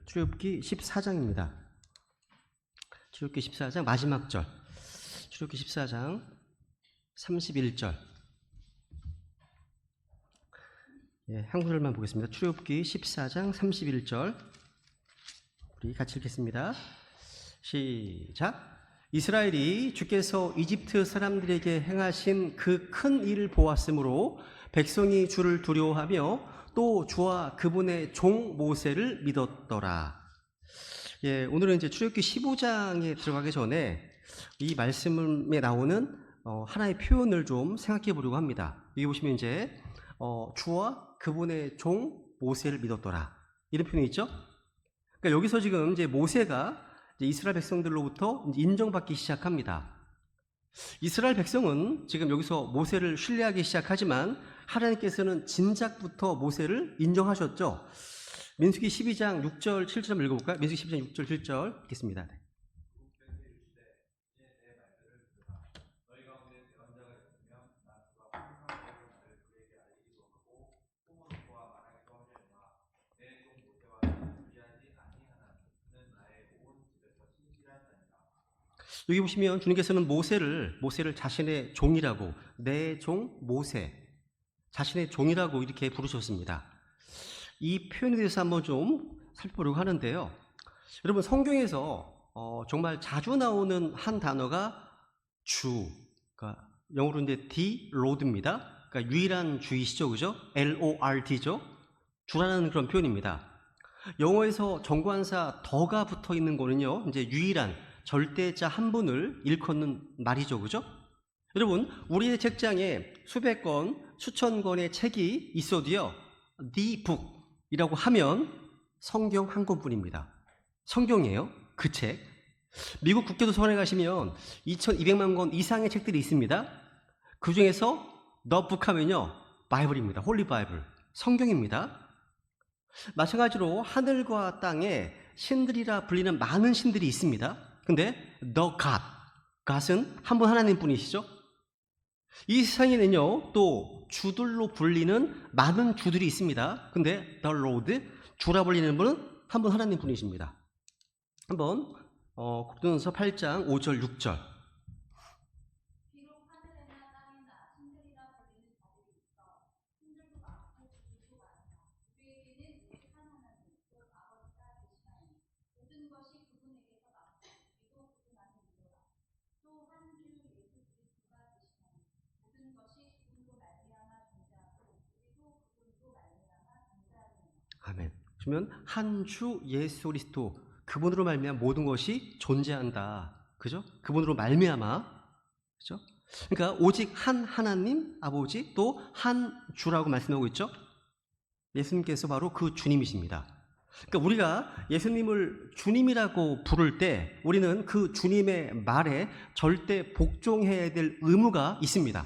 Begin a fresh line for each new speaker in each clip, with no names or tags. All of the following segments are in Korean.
출애굽기 14장입니다. 출애굽기 14장 마지막 절. 출애굽기 14장 31절. 한 구절만 보겠습니다. 출애굽기 14장 31절. 우리 같이 읽겠습니다. 시작. 이스라엘이 주께서 이집트 사람들에게 행하신 그 큰 일을 보았으므로 백성이 주를 두려워하며 또 주와 그분의 종 모세를 믿었더라. 오늘은 이제 출애굽기 15장에 들어가기 전에 이 말씀에 나오는 하나의 표현을 좀 생각해 보려고 합니다. 여기 보시면 이제 주와 그분의 종 모세를 믿었더라, 이런 표현이 있죠. 그러니까 여기서 지금 이제 모세가 이제 이스라엘 백성들로부터 인정받기 시작합니다. 이스라엘 백성은 지금 여기서 모세를 신뢰하기 시작하지만 하나님께서는 진작부터 모세를 인정하셨죠. 민수기 12장 6절 7절 한번 읽어볼까요? 민수기 12장 6절 7절 읽겠습니다. 여기 보시면 주님께서는 모세를 자신의 종이라고, 내 종 모세, 자신의 종이라고 이렇게 부르셨습니다. 이 표현에 대해서 한번 좀 살펴보려고 하는데요. 여러분, 성경에서 정말 자주 나오는 한 단어가 주, 그러니까 영어로 이제 the Lord입니다. 그러니까 유일한 주이시죠, 그죠? Lord죠. 주라는 그런 표현입니다. 영어에서 정관사 더가 붙어 있는 거는요, 이제 유일한 절대자 한 분을 일컫는 말이죠, 그죠? 여러분, 우리의 책장에 수백 권, 수천 권의 책이 있어도요, the book이라고 하면 성경 한 권뿐입니다. 성경이에요, 그 책. 미국 국제도서관에 가시면 2200만 권 이상의 책들이 있습니다. 그 중에서 the book 하면요, 바이블입니다. 홀리 바이블, 성경입니다. 마찬가지로 하늘과 땅에 신들이라 불리는 많은 신들이 있습니다. 근데 the God은 한 분 하나님뿐이시죠. 이 세상에는요, 또 주들로 불리는 많은 주들이 있습니다. 근데 the Lord, 주라 불리는 분은 한 분 하나님뿐이십니다. 한번 고린도전서 8장 5절 6절. 아멘. 그러면 한 주 예수 그리스도, 그분으로 말미암아 모든 것이 존재한다. 그죠? 그분으로 말미암아. 그죠? 그러니까 오직 한 하나님 아버지, 또 한 주라고 말씀하고 있죠. 예수님께서 바로 그 주님이십니다. 그러니까 우리가 예수님을 주님이라고 부를 때 우리는 그 주님의 말에 절대 복종해야 될 의무가 있습니다.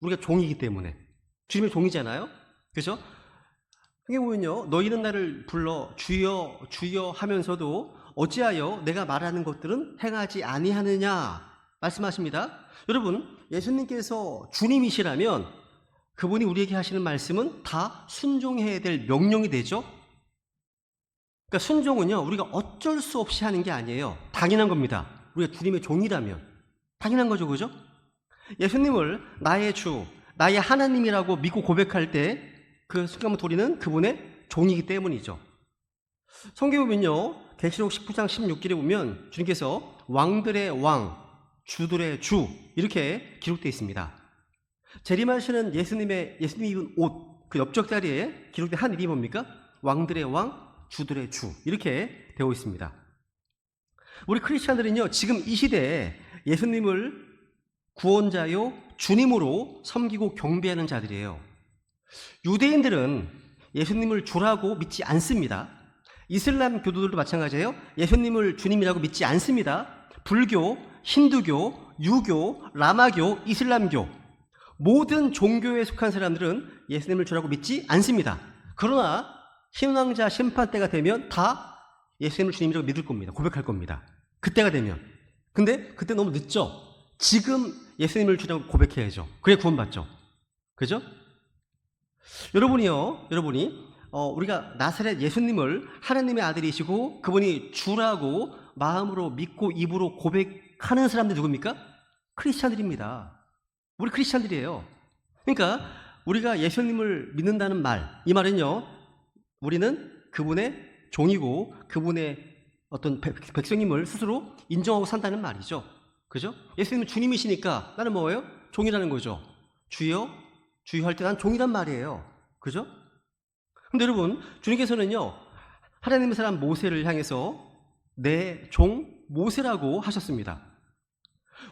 우리가 종이기 때문에. 주님의 종이잖아요. 그죠? 여기 보면요, 너희는 나를 불러 주여 주여 하면서도 어찌하여 내가 말하는 것들은 행하지 아니하느냐 말씀하십니다. 여러분, 예수님께서 주님이시라면 그분이 우리에게 하시는 말씀은 다 순종해야 될 명령이 되죠. 그러니까 순종은요, 우리가 어쩔 수 없이 하는 게 아니에요. 당연한 겁니다. 우리가 주님의 종이라면 당연한 거죠, 그죠? 예수님을 나의 주, 나의 하나님이라고 믿고 고백할 때 그 순간부터 우리는 그분의 종이기 때문이죠. 성경에 보면요, 계시록 19장 16절에 보면 주님께서 왕들의 왕, 주들의 주, 이렇게 기록되어 있습니다. 재림하시는 예수님이 입은 옷, 그 옆쪽 자리에 기록된 한 일이 뭡니까? 왕들의 왕, 주들의 주, 이렇게 되어 있습니다. 우리 크리스찬들은요, 지금 이 시대에 예수님을 구원자요 주님으로 섬기고 경배하는 자들이에요. 유대인들은 예수님을 주라고 믿지 않습니다. 이슬람 교도들도 마찬가지예요. 예수님을 주님이라고 믿지 않습니다. 불교, 힌두교, 유교, 라마교, 이슬람교, 모든 종교에 속한 사람들은 예수님을 주라고 믿지 않습니다. 그러나 신왕자 심판 때가 되면 다 예수님을 주님이라고 믿을 겁니다. 고백할 겁니다. 그때가 되면. 근데 그때 너무 늦죠. 지금 예수님을 주라고 고백해야죠. 그래 구원받죠. 그죠? 여러분이 우리가 나사렛 예수님을 하나님의 아들이시고 그분이 주라고 마음으로 믿고 입으로 고백하는 사람들이 누굽니까? 크리스찬들입니다. 우리 크리스찬들이에요. 그러니까 우리가 예수님을 믿는다는 말, 이 말은요, 우리는 그분의 종이고 그분의 어떤 백성임을 스스로 인정하고 산다는 말이죠. 그죠? 예수님은 주님이시니까 나는 뭐예요? 종이라는 거죠. 주여, 주여 할 때 난 종이란 말이에요. 그죠? 근데 여러분, 주님께서는요, 하나님의 사람 모세를 향해서 내 종 모세라고 하셨습니다.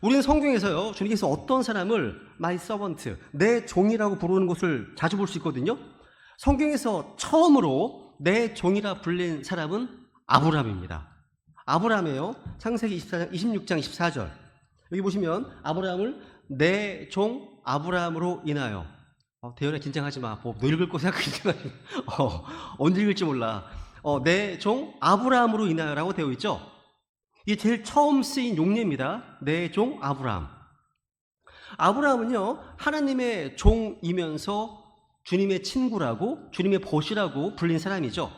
우리는 성경에서요, 주님께서 어떤 사람을 my servant, 내 종이라고 부르는 것을 자주 볼 수 있거든요. 성경에서 처음으로 내 종이라 불린 사람은 아브라함입니다. 아브라함이에요. 창세기 26장 24절. 여기 보시면 아브라함을 내 종 아브라함으로 인하여. 대현아 긴장하지 마. 너 읽을 거 생각하지 마. 언제 읽을지 몰라. 내 종 아브라함으로 인하여라고 되어 있죠. 이게 제일 처음 쓰인 용례입니다. 내 종 아브라함. 아브라함은요, 하나님의 종이면서 주님의 친구라고, 주님의 보시라고 불린 사람이죠.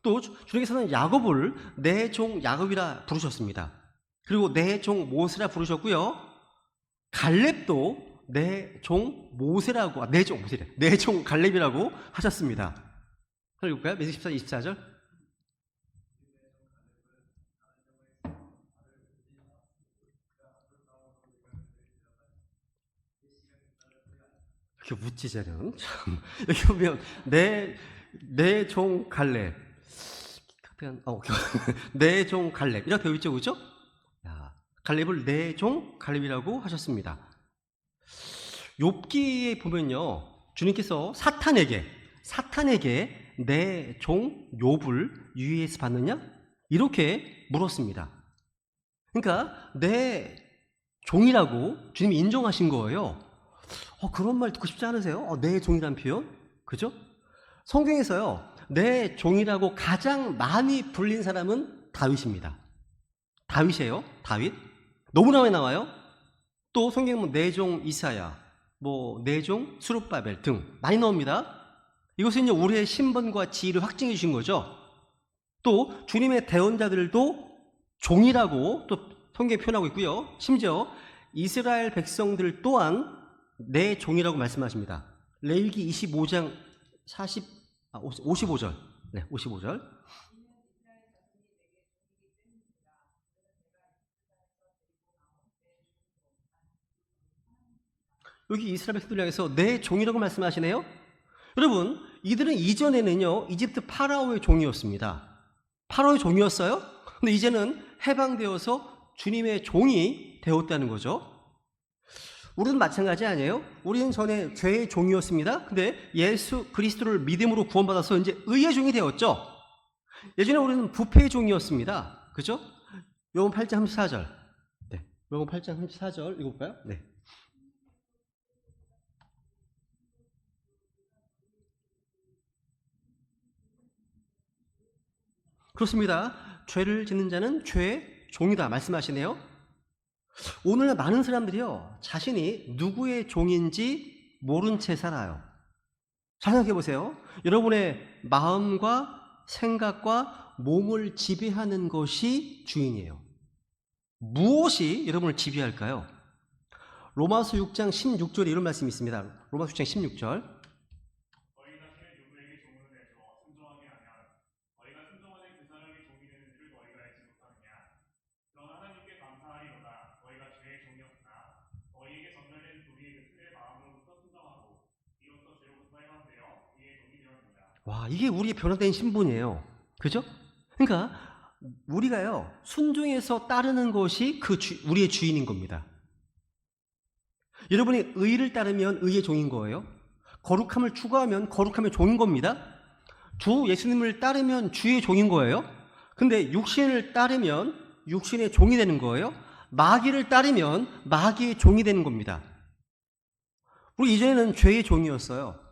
또 주님께서는 야곱을 내 종 야곱이라 부르셨습니다. 그리고 내 종 모세라 부르셨고요. 갈렙도 내 종 모세라고, 내 종 갈렙이라고 하셨습니다. 읽을까요? 민수기 14장 24절. 이렇게 묻지 쟤는 참. 여기 보면 내 종 갈렙, 내 종 갈렙 이렇게 되어 있죠, 그렇죠? 갈렙을 내 종 갈렙이라고 하셨습니다. 욥기에 보면요, 주님께서 사탄에게 내 종 욥을 유의해서 받느냐? 이렇게 물었습니다. 그러니까 내 종이라고 주님이 인정하신 거예요. 그런 말 듣고 싶지 않으세요? 내 종이란 표현? 그죠? 성경에서요, 내 종이라고 가장 많이 불린 사람은 다윗입니다. 다윗이에요. 다윗. 너무나 많이 나와요. 또 성경에 뭐 내 종 이사야, 내 종 스룹바벨 등 많이 나옵니다. 이것은 우리의 신분과 지위를 확증해 주신 거죠. 또 주님의 대언자들도 종이라고 또 성경에 표현하고 있고요. 심지어 이스라엘 백성들 또한 내 종이라고 말씀하십니다. 레위기 25장 55절. 네, 55절. 여기 이스라엘 백성들 향해서 내 종이라고 말씀하시네요. 여러분, 이들은 이전에는요, 이집트 파라오의 종이었습니다. 파라오의 종이었어요. 근데 이제는 해방되어서 주님의 종이 되었다는 거죠. 우리는 마찬가지 아니에요? 우리는 전에 죄의 종이었습니다. 근데 예수 그리스도를 믿음으로 구원받아서 이제 의의 종이 되었죠. 예전에 우리는 부패의 종이었습니다. 그죠? 요번 8장 34절. 네. 요번 8장 34절 읽어볼까요? 네. 그렇습니다. 죄를 짓는 자는 죄의 종이다 말씀하시네요. 오늘날 많은 사람들이요, 자신이 누구의 종인지 모른 채 살아요. 잘 생각해 보세요. 여러분의 마음과 생각과 몸을 지배하는 것이 주인이에요. 무엇이 여러분을 지배할까요? 로마서 6장 16절에 이런 말씀이 있습니다. 로마서 6장 16절. 와, 이게 우리의 변화된 신분이에요. 그죠? 그러니까 우리가요, 순종해서 따르는 것이 우리의 주인인 겁니다. 여러분이 의를 따르면 의의 종인 거예요. 거룩함을 추구하면 거룩함의 종인 겁니다. 주 예수님을 따르면 주의 종인 거예요. 근데 육신을 따르면 육신의 종이 되는 거예요. 마귀를 따르면 마귀의 종이 되는 겁니다. 우리 이전에는 죄의 종이었어요.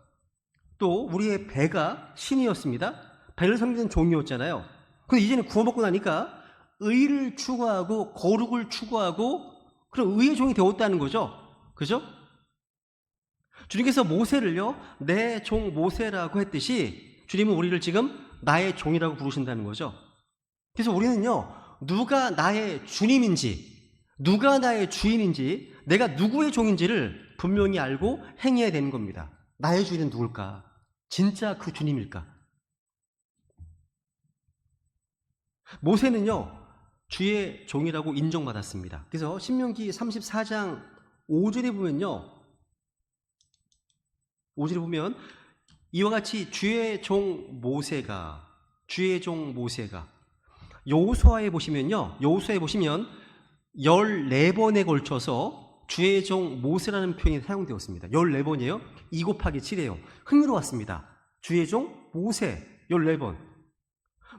또 우리의 배가 신이었습니다. 배를 섬기는 종이었잖아요. 근데 이제는 구원받고 나니까 의를 추구하고 거룩을 추구하고 그런 의의 종이 되었다는 거죠. 그죠? 주님께서 모세를요, 내 종 모세라고 했듯이 주님은 우리를 지금 나의 종이라고 부르신다는 거죠. 그래서 우리는요, 누가 나의 주님인지, 누가 나의 주인인지, 내가 누구의 종인지를 분명히 알고 행해야 되는 겁니다. 나의 주인은 누굴까? 진짜 그 주님일까? 모세는요, 주의 종이라고 인정받았습니다. 그래서 신명기 34장 5절에 보면요, 5절에 보면 이와 같이 주의 종 모세가 여호수아에 보시면 14번에 걸쳐서 주의 종 모세라는 표현이 사용되었습니다. 14번이에요. 2 곱하기 7이에요. 흥미로웠습니다. 주의 종 모세 14번.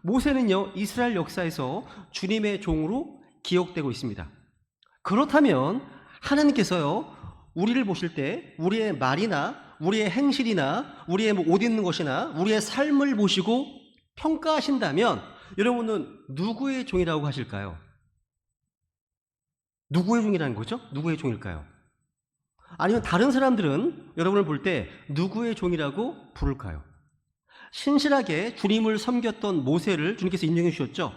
모세는요, 이스라엘 역사에서 주님의 종으로 기억되고 있습니다. 그렇다면 하나님께서요, 우리를 보실 때 우리의 말이나 우리의 행실이나 우리의 옷 입는 것이나 우리의 삶을 보시고 평가하신다면 여러분은 누구의 종이라고 하실까요? 누구의 종이라는 거죠? 누구의 종일까요? 아니면 다른 사람들은 여러분을 볼 때 누구의 종이라고 부를까요? 신실하게 주님을 섬겼던 모세를 주님께서 인정해 주셨죠?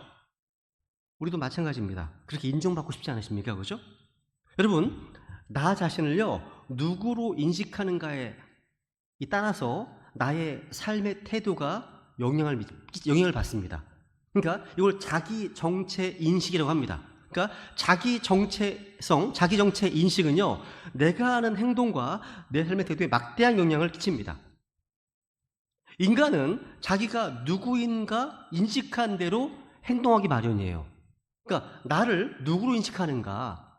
우리도 마찬가지입니다. 그렇게 인정받고 싶지 않으십니까? 그죠? 여러분, 나 자신을요, 누구로 인식하는가에 따라서 나의 삶의 태도가 영향을 받습니다. 그러니까 이걸 자기 정체 인식이라고 합니다. 그러니까 자기 정체 인식은요, 내가 하는 행동과 내 삶의 태도에 막대한 영향을 끼칩니다. 인간은 자기가 누구인가 인식한 대로 행동하기 마련이에요. 그러니까 나를 누구로 인식하는가,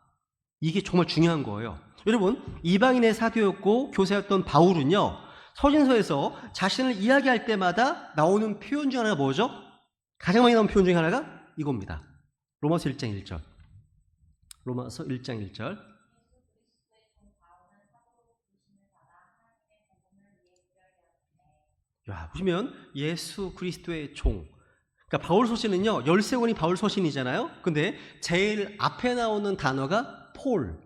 이게 정말 중요한 거예요. 여러분, 이방인의 사도였고 교사였던 바울은요, 서신서에서 자신을 이야기할 때마다 나오는 표현 중 하나가 뭐죠? 가장 많이 나오는 표현 중에 하나가 이겁니다. 로마서 1장 1절. 로마서 1장 1절. 야, 보시면 예수 그리스도의 종. 그러니까 바울 서신은요, 13권이 바울 서신이잖아요. 근데 제일 앞에 나오는 단어가 폴.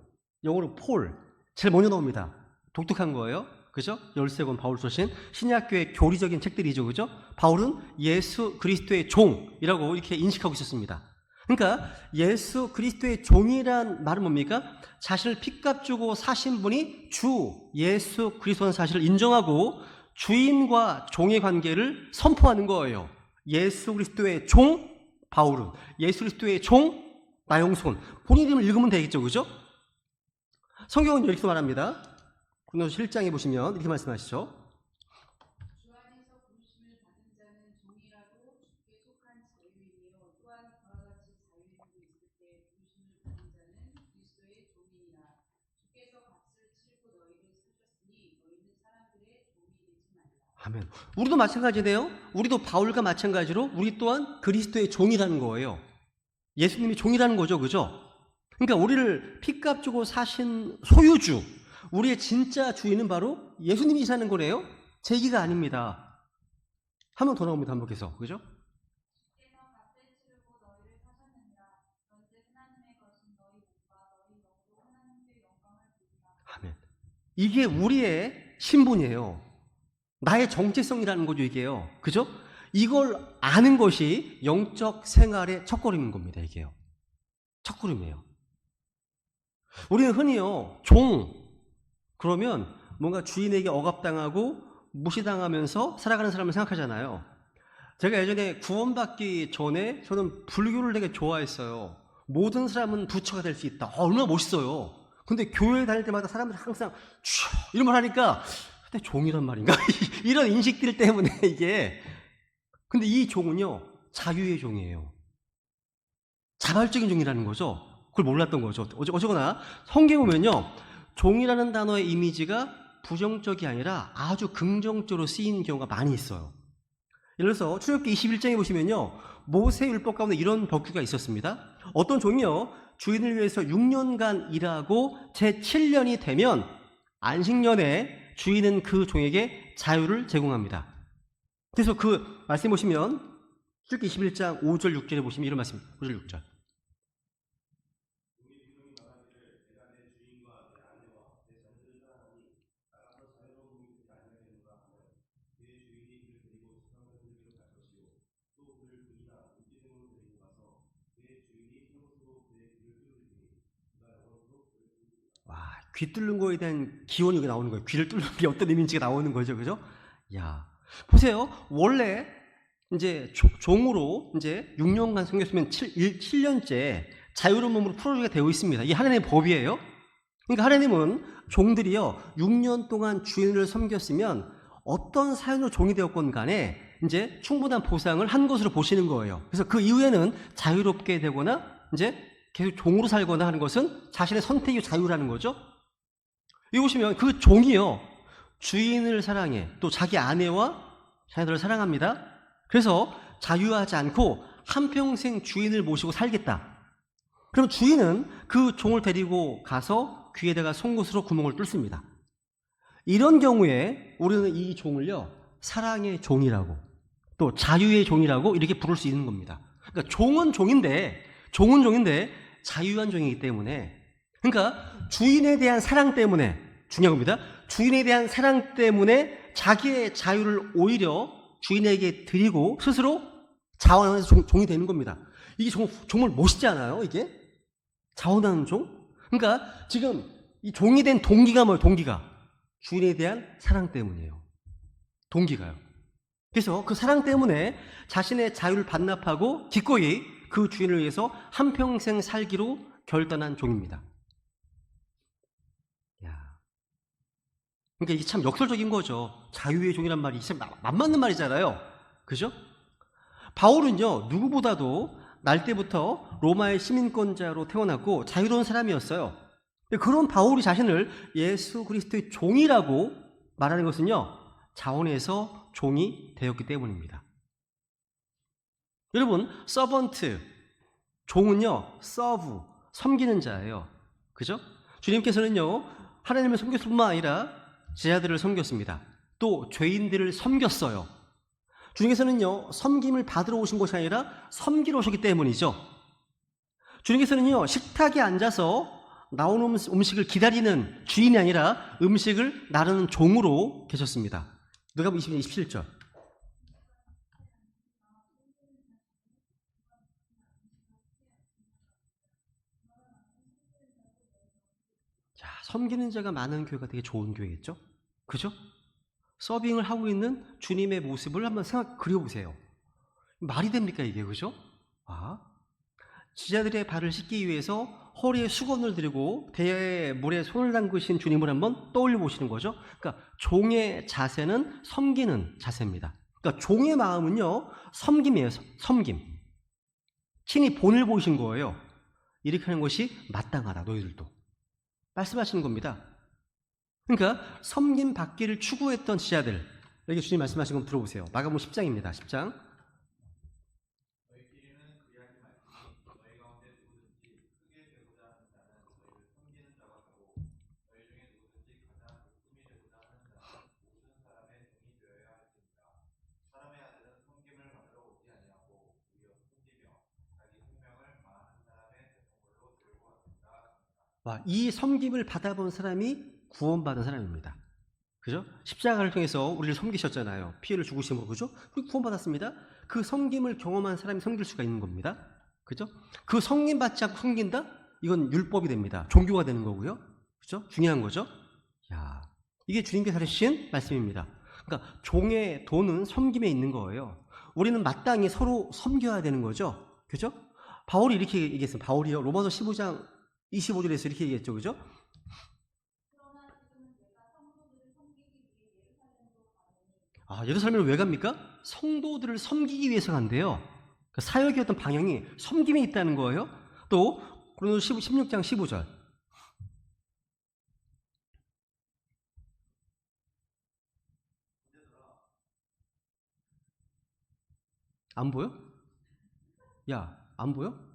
영어로 폴. 제일 먼저 나옵니다. 독특한 거예요. 그죠? 13권 바울 서신. 신약교의 교리적인 책들이죠. 그죠? 바울은 예수 그리스도의 종이라고 이렇게 인식하고 있었습니다. 그러니까 예수 그리스도의 종이란 말은 뭡니까? 자신을 핏값 주고 사신 분이 주 예수 그리스도라는 사실을 인정하고 주인과 종의 관계를 선포하는 거예요. 예수 그리스도의 종 바울은, 예수 그리스도의 종 나영손. 본인 이름을 읽으면 되겠죠. 그죠? 성경은 이렇게 말합니다. 고린도서 7장에 보시면 이렇게 말씀하시죠.
주 안에서 부르심을 받은 자는 종이라도 주께 속한 자유이며 또한 그와 같이 자유인도 있을 때 부르심을 받은 자는 그리스도의 종이니라. 주께서 값을 치르고 너희를 사셨으니 너희는 사람들의 종이 되지 말라.
아멘. 우리도 마찬가지네요. 우리도 바울과 마찬가지로 우리 또한 그리스도의 종이라는 거예요. 예수님이 종이라는 거죠. 그죠? 그러니까 우리를 핏값 주고 사신 소유주, 우리의 진짜 주인은 바로 예수님이시라는 거네요. 제 얘기가 아닙니다. 한 번 더 나옵니다. 반복해서. 그죠?
주께서 값을 치르고 너희를 사셨느니라. 너희들 하나님의 것인 너희 몸과 너희 영도 하나님께 영광을 드리라.
아멘. 이게 우리의 신분이에요. 나의 정체성이라는 거죠, 이게요. 그죠? 이걸 아는 것이 영적 생활의 첫걸음인 겁니다, 이게요. 첫걸음이에요. 우리는 흔히요, 그러면 뭔가 주인에게 억압당하고 무시당하면서 살아가는 사람을 생각하잖아요. 제가 예전에 구원받기 전에 저는 불교를 되게 좋아했어요. 모든 사람은 부처가 될 수 있다. 얼마나 멋있어요. 근데 교회 다닐 때마다 사람들이 항상 이런 말 하니까 근데 종이란 말인가? 이런 인식들 때문에 이게. 근데 이 종은요, 자유의 종이에요. 자발적인 종이라는 거죠. 그걸 몰랐던 거죠. 어쨌거나 성경에 보면요, 종이라는 단어의 이미지가 부정적이 아니라 아주 긍정적으로 쓰인 경우가 많이 있어요. 예를 들어서 출애굽기 21장에 보시면요, 모세 율법 가운데 이런 법규가 있었습니다. 어떤 종이요, 주인을 위해서 6년간 일하고 제 7년이 되면 안식년에 주인은 그 종에게 자유를 제공합니다. 그래서 그 말씀 보시면 출애굽기 21장 5절 6절에 보시면 이런 말씀, 5절 6절. 귀 뚫는 거에 대한 기원이 여기 나오는 거예요. 귀를 뚫는 게 어떤 의미인지가 나오는 거죠. 그죠? 야, 보세요. 원래 이제 종으로 이제 6년간 섬겼으면 7년째 자유로운 몸으로 풀어주게 되어 있습니다. 이게 하나님의 법이에요. 그러니까 하나님은 종들이요, 6년 동안 주인을 섬겼으면 어떤 사연으로 종이 되었건 간에 이제 충분한 보상을 한 것으로 보시는 거예요. 그래서 그 이후에는 자유롭게 되거나 이제 계속 종으로 살거나 하는 것은 자신의 선택이 자유라는 거죠. 여기 보시면 그 종이요, 주인을 사랑해, 또 자기 아내와 자녀들을 사랑합니다. 그래서 자유하지 않고 한평생 주인을 모시고 살겠다. 그럼 주인은 그 종을 데리고 가서 귀에다가 송곳으로 구멍을 뚫습니다. 이런 경우에 우리는 이 종을요, 사랑의 종이라고, 또 자유의 종이라고 이렇게 부를 수 있는 겁니다. 그러니까 종은 종인데 자유한 종이기 때문에, 그러니까 주인에 대한 사랑 때문에, 중요한 겁니다. 주인에 대한 사랑 때문에 자기의 자유를 오히려 주인에게 드리고 스스로 자원하면서 종이 되는 겁니다. 이게 정말 멋있지 않아요? 이게 자원하는 종? 그러니까 지금 이 종이 된 동기가 뭐예요? 동기가 주인에 대한 사랑 때문이에요. 동기가요. 그래서 그 사랑 때문에 자신의 자유를 반납하고 기꺼이 그 주인을 위해서 한평생 살기로 결단한 종입니다. 야, 그러니까 이게 참 역설적인 거죠. 자유의 종이란 말이 참 안 맞는 말이잖아요. 그죠? 바울은요, 누구보다도 날 때부터 로마의 시민권자로 태어났고 자유로운 사람이었어요. 그런 바울이 자신을 예수 그리스도의 종이라고 말하는 것은요, 자원에서 종이 되었기 때문입니다. 여러분, 서번트, 종은요, 서브, 섬기는 자예요. 그죠? 주님께서는요, 하나님을 섬겼을 뿐만 아니라 제자들을 섬겼습니다. 또 죄인들을 섬겼어요. 주님께서는요, 섬김을 받으러 오신 것이 아니라 섬기러 오셨기 때문이죠. 주님께서는요, 식탁에 앉아서 나오는 음식을 기다리는 주인이 아니라 음식을 나르는 종으로 계셨습니다. 누가복음 20장 27절. 자, 섬기는 자가 많은 교회가 되게 좋은 교회겠죠? 그죠? 서빙을 하고 있는 주님의 모습을 한번 그려보세요. 말이 됩니까 이게? 그죠? 지자들의 발을 씻기 위해서 허리에 수건을 들고 대야의 물에 손을 담그신 주님을 한번 떠올려 보시는 거죠. 그러니까 종의 자세는 섬기는 자세입니다. 그러니까 종의 마음은요, 섬김이에요. 섬김. 친히 본을 보이신 거예요. 이렇게 하는 것이 마땅하다, 너희들도. 말씀하시는 겁니다. 그러니까 섬김 받기를 추구했던 지자들, 여기 주님 말씀하신 거 들어보세요. 마가복음 10장입니다. 10장. 이 섬김을 받아본 사람이 구원받은 사람입니다. 그죠? 십자가를 통해서 우리를 섬기셨잖아요. 피해를 죽으심으로, 그죠? 그리고 구원받았습니다. 그 섬김을 경험한 사람이 섬길 수가 있는 겁니다. 그죠? 그 섬김 받지 않고 섬긴다? 이건 율법이 됩니다. 종교가 되는 거고요. 그죠? 중요한 거죠? 야, 이게 주님께서 하신 말씀입니다. 그러니까 종의 도는 섬김에 있는 거예요. 우리는 마땅히 서로 섬겨야 되는 거죠. 그죠? 바울이 이렇게 얘기했습니다. 바울이요, 로마서 15장 25절에서 이렇게 얘기했죠. 그죠? 예루살렘을 왜 갑니까? 성도들을 섬기기 위해서 간대요. 사역의 어떤 방향이 섬김에 있다는 거예요. 또 고린도서 16장 15절. 안 보여? 야, 안 보여?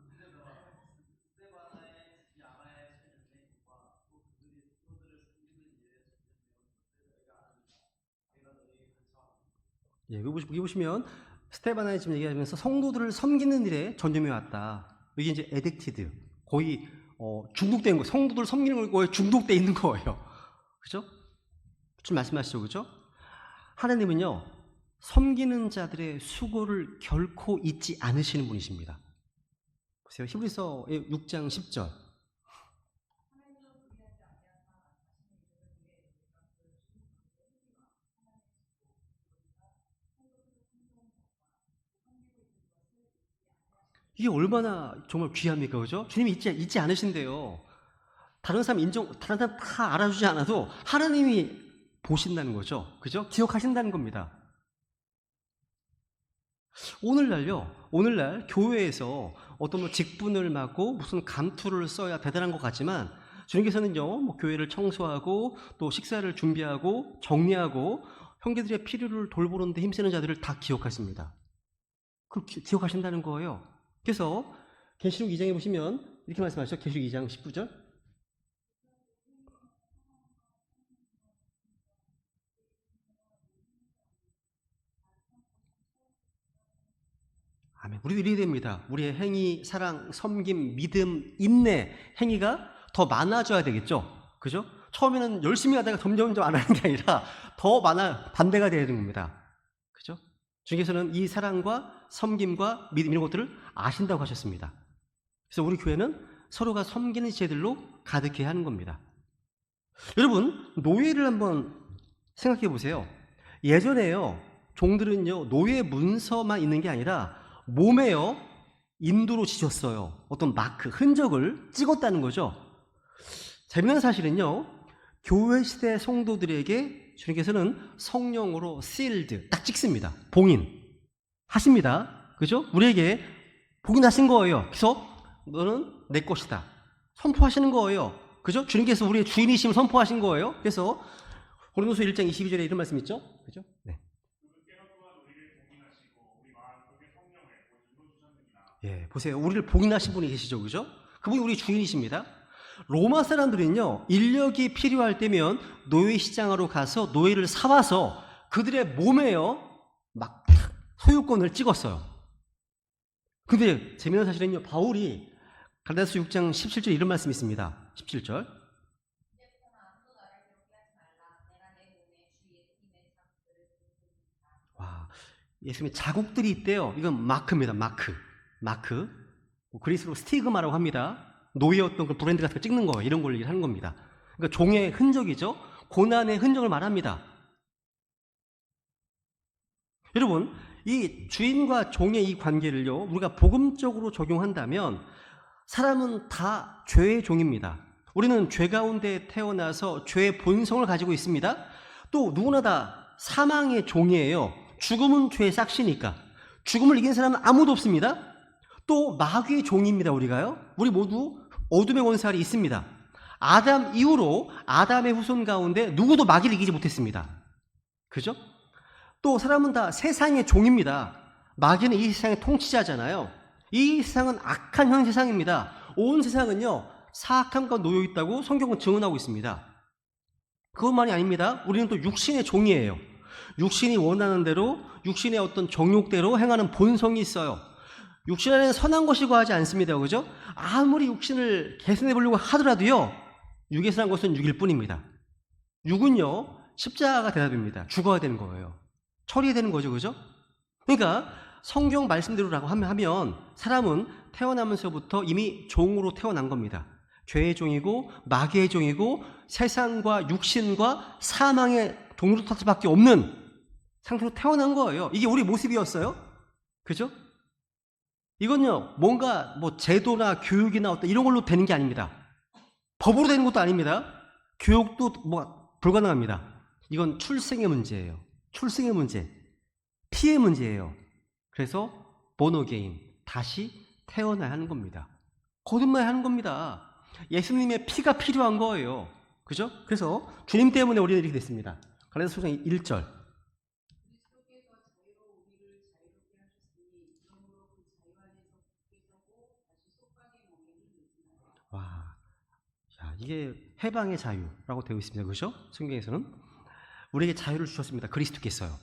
여기 보시면 스테바나의 지금 얘기하면서 성도들을 섬기는 일에 전념해 왔다. 여기 이제 에딕티드, 거의 중독된 거, 성도들 섬기는 거에 중독돼 있는 거예요. 그죠? 지금 말씀하시죠, 그죠? 하나님은요, 섬기는 자들의 수고를 결코 잊지 않으시는 분이십니다. 보세요, 히브리서 6장 10절. 이게 얼마나 정말 귀합니까, 그죠? 주님이 잊지 않으신대요. 다른 사람 다 알아주지 않아도 하나님이 보신다는 거죠. 그죠? 기억하신다는 겁니다. 오늘날 교회에서 어떤 뭐 직분을 맡고 무슨 감투를 써야 대단한 것 같지만 주님께서는요, 뭐 교회를 청소하고 또 식사를 준비하고 정리하고 형제들의 필요를 돌보는 데 힘쓰는 자들을 다 기억하십니다. 기억하신다는 거예요. 그래서 계시록 2장에 보시면 이렇게 말씀하시죠. 계시록 2장 19절. 아멘. 우리도 이래야 됩니다. 우리의 행위, 사랑, 섬김, 믿음, 인내, 행위가 더 많아져야 되겠죠. 그죠? 처음에는 열심히 하다가 점점 안 하는 게 아니라 더 반대가 돼야 되는 겁니다. 그죠? 주님께서는 이 사랑과 섬김과 믿음 이런 것들을 아신다고 하셨습니다. 그래서 우리 교회는 서로가 섬기는 제들로 가득해야 하는 겁니다. 여러분, 노예를 한번 생각해 보세요. 예전에요, 종들은요, 노예 문서만 있는 게 아니라 몸에요, 인도로 지셨어요. 어떤 마크, 흔적을 찍었다는 거죠. 재미난 사실은요, 교회 시대 성도들에게 주님께서는 성령으로 sealed, 딱 찍습니다. 봉인 하십니다. 그죠? 우리에게 봉인하신 거예요. 그래서 너는 내 것이다. 선포하시는 거예요. 그죠? 주님께서 우리의 주인이심을 선포하신 거예요. 그래서 고린도서 1장 22절에 이런 말씀 있죠? 그죠? 네. 예, 보세요. 우리를 봉인하신 분이 계시죠. 그죠? 그분이 우리 주인이십니다. 로마 사람들은요, 인력이 필요할 때면 노예 시장으로 가서 노예를 사와서 그들의 몸에요, 막 소유권을 찍었어요. 근데 재미난 사실은요, 바울이 갈라디아서 6장 17절 이런 말씀이 있습니다. 17절. 와, 예수님의 자국들이 있대요. 이건 마크입니다. 마크. 그리스로 스티그마라고 합니다. 노예였던 그 브랜드 같은 거 찍는 거예요. 이런 걸 하는 겁니다. 그러니까 종의 흔적이죠. 고난의 흔적을 말합니다. 여러분, 이 주인과 종의 이 관계를요, 우리가 복음적으로 적용한다면 사람은 다 죄의 종입니다. 우리는 죄 가운데 태어나서 죄의 본성을 가지고 있습니다. 또 누구나 다 사망의 종이에요. 죽음은 죄의 싹시니까. 죽음을 이긴 사람은 아무도 없습니다. 또 마귀의 종입니다. 우리 모두 어둠의 원살이 있습니다. 아담 이후로 아담의 후손 가운데 누구도 마귀를 이기지 못했습니다. 그죠? 또 사람은 다 세상의 종입니다. 마귀는 이 세상의 통치자잖아요. 이 세상은 악한 현 세상입니다. 온 세상은요, 사악함과 놓여 있다고 성경은 증언하고 있습니다. 그것만이 아닙니다. 우리는 또 육신의 종이에요. 육신이 원하는 대로, 육신의 어떤 정욕대로 행하는 본성이 있어요. 육신 안에는 선한 것이 거하지 않습니다. 그죠? 아무리 육신을 개선해 보려고 하더라도요, 육에서 난 것은 육일 뿐입니다. 육은요, 십자가가 대답입니다. 죽어야 되는 거예요. 처리해야 되는 거죠. 그죠? 그러니까 성경 말씀대로라고 하면 사람은 태어나면서부터 이미 종으로 태어난 겁니다. 죄의 종이고 마귀의 종이고 세상과 육신과 사망의 종으로 탈 수밖에 없는 상태로 태어난 거예요. 이게 우리 모습이었어요. 그죠? 이건요, 뭔가 뭐 제도나 교육이나 어떤 이런 걸로 되는 게 아닙니다. 법으로 되는 것도 아닙니다. 교육도 뭐 불가능합니다. 이건 출생의 문제예요. 출생의 문제, 피의 문제예요. 그래서 보너게인, 다시 태어나야 하는 겁니다. 거듭나야 하는 겁니다. 예수님의 피가 필요한 거예요. 그죠? 그래서 주님 때문에 우리는 이렇게 됐습니다. 갈라디아서 4장 1절.
그리스도께서 자유로 우리를 자유롭게 하셨으니 그러므로 그 자유 안에서 굳게 서고 다시 속박의 멍에를 메지마라.
와, 자, 이게 해방의 자유라고 되어 있습니다. 그죠? 성경에서는 우리에게 자유를 주셨습니다. 그리스도께서요.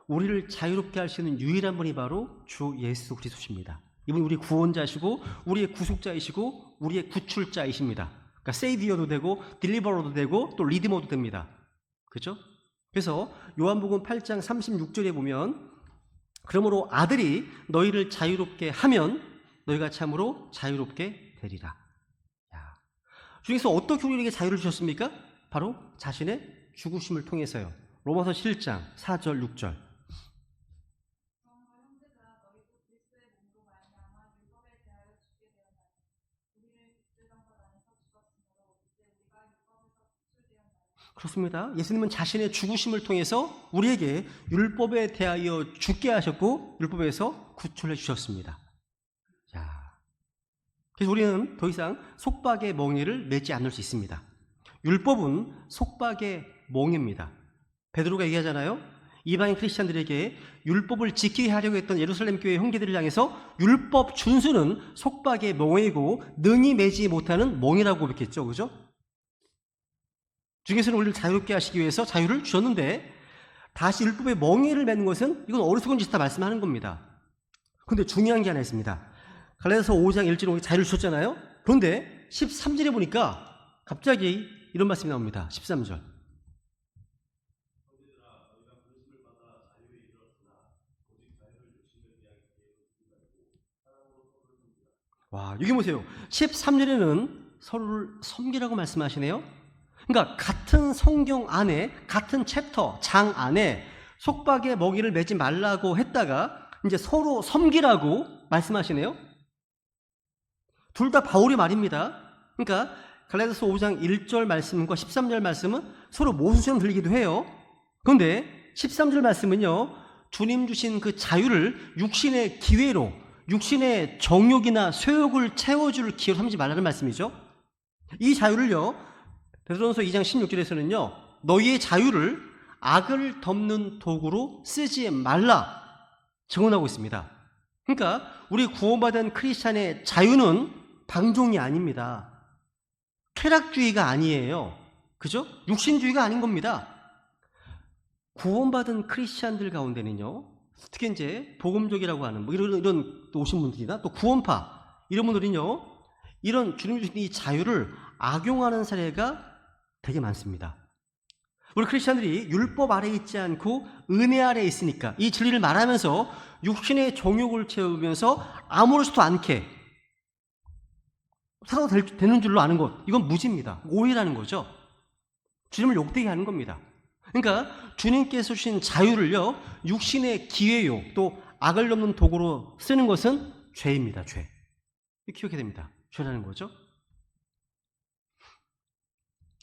우리를 자유롭게 할 수 있는 유일한 분이 바로 주 예수 그리스도십니다. 이분이 우리 구원자시고 우리의 구속자이시고 우리의 구출자이십니다. 그러니까 세이비어도 되고 딜리버러도 되고 또 리디머도 됩니다. 그죠? 그래서 요한복음 8장 36절에 보면 그러므로 아들이 너희를 자유롭게 하면 너희가 참으로 자유롭게 되리라. 주님께서 어떻게 우리에게 자유를 주셨습니까? 바로 자신의 죽으심을 통해서요. 로마서 7장 4절 6절.
형제가 너희도 그리스도의 몸으로 말미암아
그렇습니다. 예수님은 자신의 죽으심을 통해서 우리에게 율법에 대하여 죽게 하셨고 율법에서 구출해 주셨습니다. 자, 그래서 우리는 더 이상 속박의 멍에를 매지 않을 수 있습니다. 율법은 속박의 멍입니다. 베드로가 얘기하잖아요. 이방인 크리스찬들에게 율법을 지키게 하려고 했던 예루살렘 교회 형제들을 향해서 율법 준수는 속박의 멍에이고 능히 매지 못하는 멍이라고 고백했죠. 그죠? 주께서는 우리를 자유롭게 하시기 위해서 자유를 주셨는데 다시 율법의 멍에를 매는 것은 이건 어리석은 짓이다 말씀하는 겁니다. 그런데 중요한 게 하나 있습니다. 갈라디아서 5장 1절 5절 자유를 주셨잖아요. 그런데 13절에 보니까 갑자기 이런 말씀이 나옵니다. 13절. 와, 여기 보세요. 13절에는 서로를 섬기라고 말씀하시네요. 그러니까 같은 성경 안에, 같은 챕터, 장 안에 속박의 먹이를 매지 말라고 했다가 이제 서로 섬기라고 말씀하시네요. 둘 다 바울의 말입니다. 그러니까 갈라디아서 5장 1절 말씀과 13절 말씀은 서로 모순처럼 들리기도 해요. 그런데 13절 말씀은요, 주님 주신 그 자유를 육신의 기회로, 육신의 정욕이나 소욕을 채워줄 기회로 삼지 말라는 말씀이죠. 이 자유를요, 베드로전서 2장 16절에서는요, 너희의 자유를 악을 덮는 도구로 쓰지 말라 증언하고 있습니다. 그러니까 우리 구원받은 크리스찬의 자유는 방종이 아닙니다. 쾌락주의가 아니에요. 그죠? 육신주의가 아닌 겁니다. 구원받은 크리스찬들 가운데는요, 특히 이제 복음족이라고 하는 뭐 이런 또 오신 분들이나 또 구원파 이런 분들은요, 이런 주님 주신 이 자유를 악용하는 사례가 되게 많습니다. 우리 크리스찬들이 율법 아래에 있지 않고 은혜 아래에 있으니까 이 진리를 말하면서 육신의 정욕을 채우면서 아무렇지도 않게 살아도 되는 줄로 아는 것, 이건 무지입니다. 오해라는 거죠. 주님을 욕되게 하는 겁니다. 그러니까 주님께서 주신 자유를요, 육신의 기회요 또 악을 넘는 도구로 쓰는 것은 죄입니다. 죄. 기억해야 됩니다. 죄라는 거죠.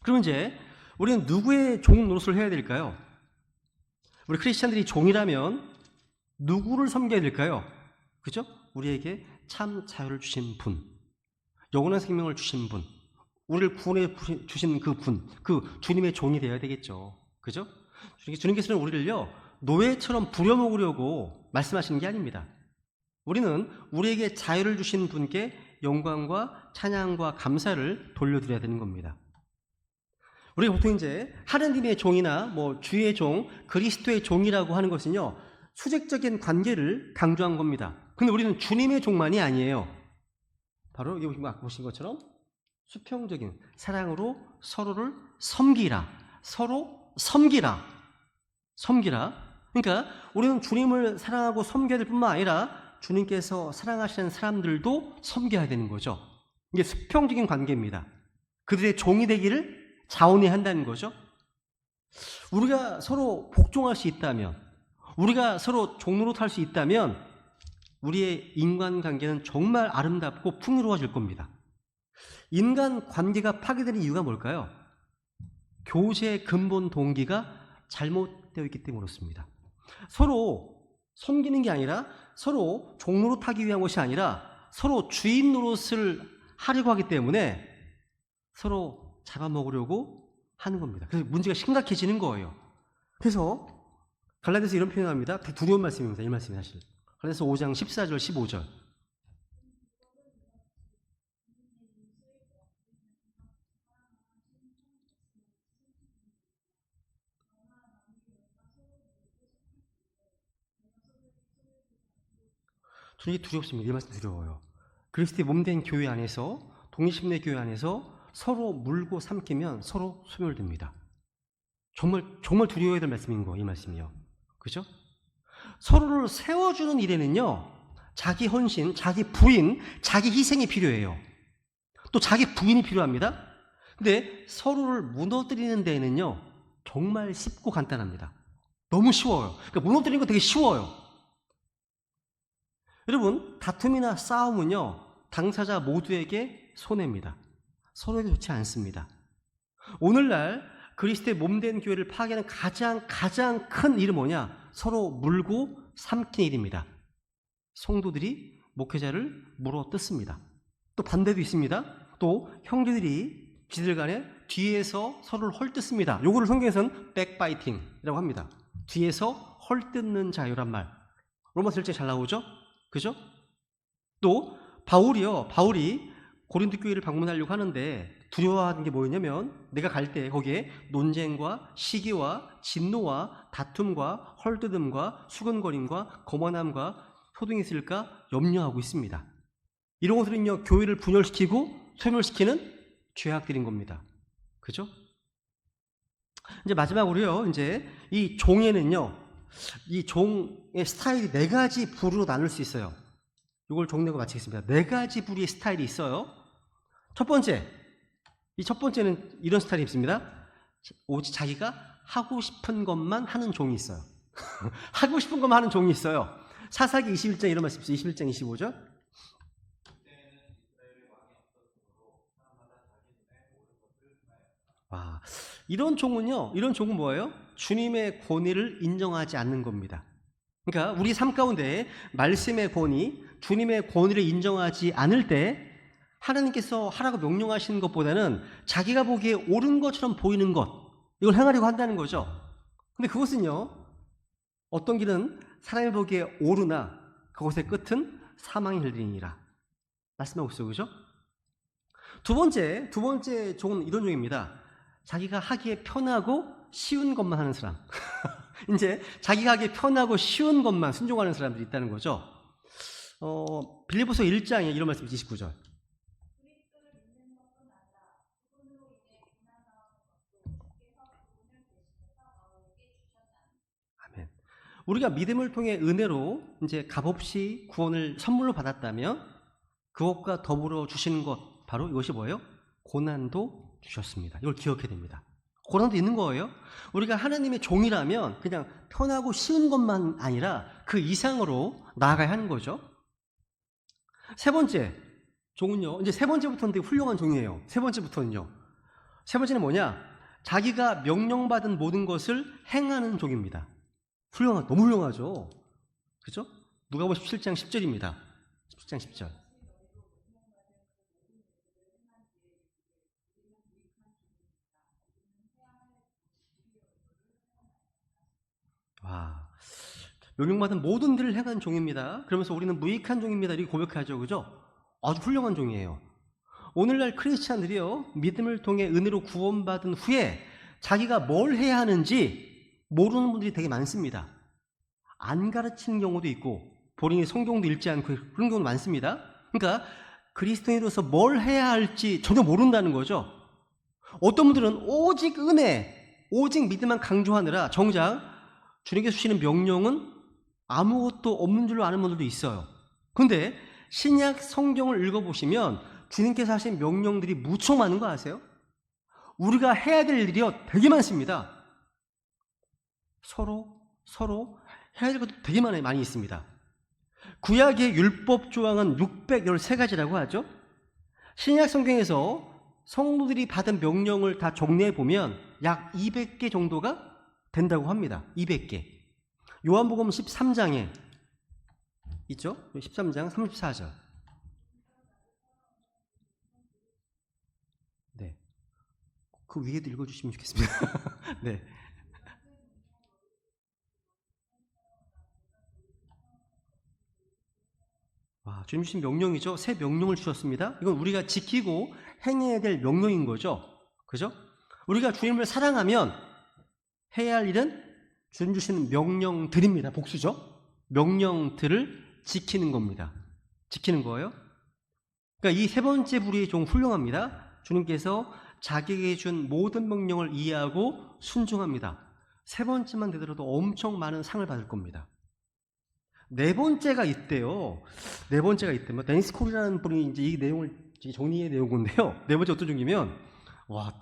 그럼 이제 우리는 누구의 종 노릇을 해야 될까요? 우리 크리스찬들이 종이라면 누구를 섬겨야 될까요? 그죠? 우리에게 참 자유를 주신 분, 영원한 생명을 주신 분, 우리를 구원해 주신 그 분, 그 주님의 종이 되어야 되겠죠. 그죠? 주님께서는 우리를요, 노예처럼 부려먹으려고 말씀하시는 게 아닙니다. 우리는 우리에게 자유를 주신 분께 영광과 찬양과 감사를 돌려드려야 되는 겁니다. 우리가 보통 이제 하나님의 종이나 뭐 주의 종, 그리스도의 종이라고 하는 것은요, 수직적인 관계를 강조한 겁니다. 근데 우리는 주님의 종만이 아니에요. 바로 여기 보신 것처럼 수평적인 사랑으로 서로를 섬기라. 서로 섬기라. 섬기라. 그러니까 우리는 주님을 사랑하고 섬겨야 될 뿐만 아니라 주님께서 사랑하시는 사람들도 섬겨야 되는 거죠. 이게 수평적인 관계입니다. 그들의 종이 되기를 자원해야 한다는 거죠. 우리가 서로 복종할 수 있다면, 우리가 서로 종노릇할 수 있다면 우리의 인간관계는 정말 아름답고 풍요로워질 겁니다. 인간관계가 파괴되는 이유가 뭘까요? 교제의 근본 동기가 잘못되어 있기 때문에 그렇습니다. 서로 섬기는 게 아니라, 서로 종노릇하기 위한 것이 아니라 서로 주인 노릇을 하려고 하기 때문에 서로 잡아먹으려고 하는 겁니다. 그래서 문제가 심각해지는 거예요. 그래서 갈라디아서 이런 표현을 합니다. 되게 두려운 말씀입니다. 이 말씀이 사실. 갈라디아서 5장 14절 15절. 저는 이게 두렵습니다. 이 말씀 두려워요. 그리스도의 몸된 교회 안에서, 독립신의 교회 안에서 서로 물고 삼키면 서로 소멸됩니다. 정말 두려워야 될 말씀인 거예요. 이 말씀이요. 그죠? 서로를 세워주는 일에는요, 자기 헌신, 자기 부인, 자기 희생이 필요해요. 또 자기 부인이 필요합니다. 근데 서로를 무너뜨리는 데에는요, 정말 쉽고 간단합니다. 너무 쉬워요. 그러니까 무너뜨리는 거 되게 쉬워요. 여러분, 다툼이나 싸움은요, 당사자 모두에게 손해입니다. 서로에게 좋지 않습니다. 오늘날 그리스도의 몸된 교회를 파괴하는 가장 큰 일은 뭐냐? 서로 물고 삼키는 일입니다. 성도들이 목회자를 물어 뜯습니다. 또 반대도 있습니다. 또 형제들이 지들 간에 뒤에서 서로를 헐뜯습니다. 요거를 성경에서는 백바이팅이라고 합니다. 뒤에서 헐뜯는 자유란 말. 로마서 1장 잘 나오죠? 그죠? 또 바울이 고린도 교회를 방문하려고 하는데 두려워하는 게 뭐였냐면 내가 갈 때 거기에 논쟁과 시기와 진노와 다툼과 헐뜯음과 수근거림과 거만함과 소동이 있을까 염려하고 있습니다. 이런 것들은요, 교회를 분열시키고 소멸시키는 죄악들인 겁니다. 그죠? 이제 마지막으로요, 이제 이 종에는요, 이 종의 스타일이 4가지 부류로 나눌 수 있어요. 이걸 종내고 마치겠습니다. 4가지 부류의 스타일이 있어요. 첫 번째는 이런 스타일이 있습니다. 오직 자기가 하고 싶은 것만 하는 종이 있어요. 하고 싶은 것만 하는 종이 있어요. 사사기 21장 이런 말씀 있어요. 21장 25절. 와, 이런 종은 뭐예요? 주님의 권위를 인정하지 않는 겁니다. 그러니까 우리 삶 가운데 말씀의 권위, 주님의 권위를 인정하지 않을 때 하나님께서 하라고 명령하시는 것보다는 자기가 보기에 옳은 것처럼 보이는 것, 이걸 행하려고 한다는 거죠. 근데 그것은요, 어떤 길은 사람이 보기에 옳으나 그것의 끝은 사망의 길이니라 말씀하고 있어요. 그죠? 두 번째 종은 이런 종입니다. 자기가 하기에 편하고 쉬운 것만 하는 사람. 이제 자기가 하기에 편하고 쉬운 것만 순종하는 사람들이 있다는 거죠. 빌립보서 1장에 이런 말씀 29절. 아멘. 우리가 믿음을 통해 은혜로 이제 값없이 구원을 선물로 받았다면 그것과 더불어 주시는 것, 바로 이것이 뭐예요? 고난도 주셨습니다. 이걸 기억해야 됩니다. 고난도 있는 거예요. 우리가 하나님의 종이라면 그냥 편하고 쉬운 것만 아니라 그 이상으로 나아가야 하는 거죠. 세 번째 종은요, 이제 세 번째부터는 되게 훌륭한 종이에요. 세 번째는 뭐냐? 자기가 명령받은 모든 것을 행하는 종입니다. 너무 훌륭하죠. 그죠? 누가복음 17장 10절입니다. 17장 10절. 와, 명령받은 모든 일을 행한 종입니다. 그러면서 우리는 무익한 종입니다. 이렇게 고백하죠. 그죠? 아주 훌륭한 종이에요. 오늘날 크리스찬들이요, 믿음을 통해 은혜로 구원받은 후에 자기가 뭘 해야 하는지 모르는 분들이 되게 많습니다. 안 가르치는 경우도 있고 본인이 성경도 읽지 않고 그런 경우도 많습니다. 그러니까 그리스도인으로서 뭘 해야 할지 전혀 모른다는 거죠. 어떤 분들은 오직 은혜, 오직 믿음만 강조하느라 정작 주님께서 주시는 명령은 아무것도 없는 줄로 아는 분들도 있어요. 그런데 신약 성경을 읽어보시면 주님께서 하신 명령들이 무척 많은 거 아세요? 우리가 해야 될 일이요 되게 많습니다. 서로 해야 될 것도 되게 많이 있습니다. 구약의 율법 조항은 613가지라고 하죠. 신약 성경에서 성도들이 받은 명령을 다 정리해 보면 약 200개 정도가 된다고 합니다. 200개. 요한복음 13장에 있죠? 13장 34절. 네. 그 위에도 읽어주시면 좋겠습니다. 네. 와, 주님 주신 명령이죠. 새 명령을 주셨습니다. 이건 우리가 지키고 행해야 될 명령인 거죠. 그죠? 우리가 주님을 사랑하면 해야 할 일은 주님 주시는 명령들입니다. 복수죠. 명령들을 지키는 겁니다. 지키는 거예요. 그러니까 이 세 번째 부류의 종 훌륭합니다. 주님께서 자기에게 준 모든 명령을 이해하고 순종합니다. 세 번째만 되더라도 엄청 많은 상을 받을 겁니다. 네 번째가 있대요. 데니스 콜이라는 분이 이제 이 내용을 정리해 내온 건데요. 네 번째 어떤 종이면, 와,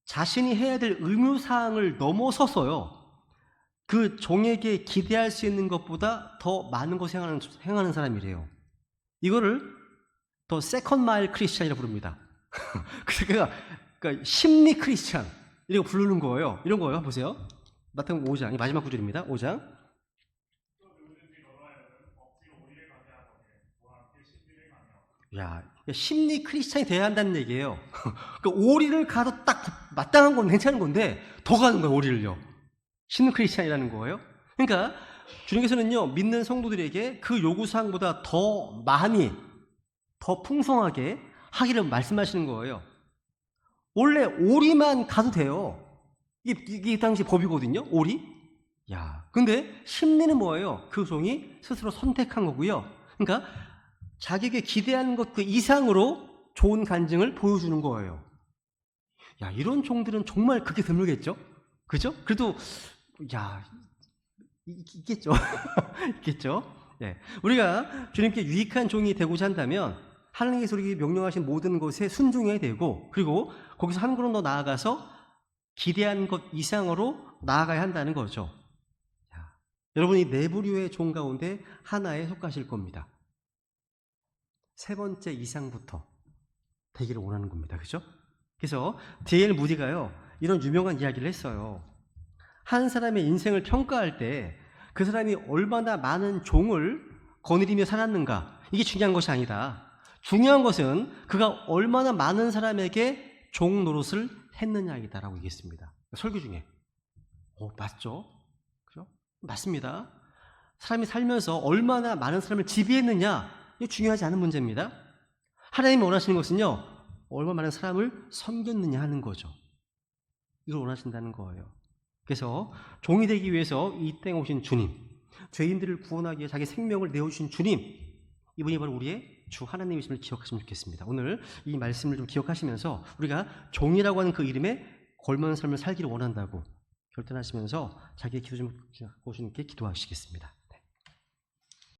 자신이 해야 될 의무사항을 넘어서서요, 그 종에게 기대할 수 있는 것보다 더 많은 것을 행하는 사람이래요. 이거를 더 세컨 마일 크리스찬이라고 부릅니다. 그러니까 그러니까 심리 크리스찬 이라고 부르는 거예요. 이런 거예요. 보세요. 마태복음 5장, 이 마지막 구절입니다. 5장. 야, 심리 크리스찬이 돼야 한다는 얘기예요. 그러니까 오리를 가도 딱 마땅한 건 괜찮은 건데 더 가는 거예요. 오리를요. 심리 크리스찬이라는 거예요. 그러니까 주님께서는요, 믿는 성도들에게 그 요구사항보다 더 많이, 더 풍성하게 하기를 말씀하시는 거예요. 원래 오리만 가도 돼요. 이게 당시 법이거든요. 오리. 야, 근데 심리는 뭐예요? 그 종이 스스로 선택한 거고요. 그러니까 자기에게 기대한 것 그 이상으로 좋은 간증을 보여주는 거예요. 야, 이런 종들은 정말 그렇게 드물겠죠? 그죠? 그래도 야, 있겠죠. 있겠죠. 예. 우리가 주님께 유익한 종이 되고자 한다면 하나님께서 우리에게 명령하신 모든 것에 순종해야 되고, 그리고 거기서 한 걸음 더 나아가서 기대한 것 이상으로 나아가야 한다는 거죠. 자, 여러분이 네 부류의 종 가운데 하나에 속하실 겁니다. 세 번째 이상부터 되기를 원하는 겁니다. 그죠? 그래서 D.L. 무디가요, 이런 유명한 이야기를 했어요. 한 사람의 인생을 평가할 때 그 사람이 얼마나 많은 종을 거느리며 살았는가, 이게 중요한 것이 아니다. 중요한 것은 그가 얼마나 많은 사람에게 종 노릇을 했느냐이다라고 얘기했습니다. 설교 중에. 맞죠? 그죠? 맞습니다. 사람이 살면서 얼마나 많은 사람을 지배했느냐, 이게 중요하지 않은 문제입니다. 하나님이 원하시는 것은요, 얼마나 많은 사람을 섬겼느냐 하는 거죠. 이걸 원하신다는 거예요. 그래서 종이 되기 위해서 이 땅에 오신 주님, 죄인들을 구원하기 위해 자기 생명을 내어주신 주님, 이분이 바로 우리의 주 하나님이심을 기억하시면 좋겠습니다. 오늘 이 말씀을 좀 기억하시면서 우리가 종이라고 하는 그 이름에 걸맞는 삶을 살기를 원한다고 결단하시면서 자기의 기도 좀 주님께 기도하시겠습니다.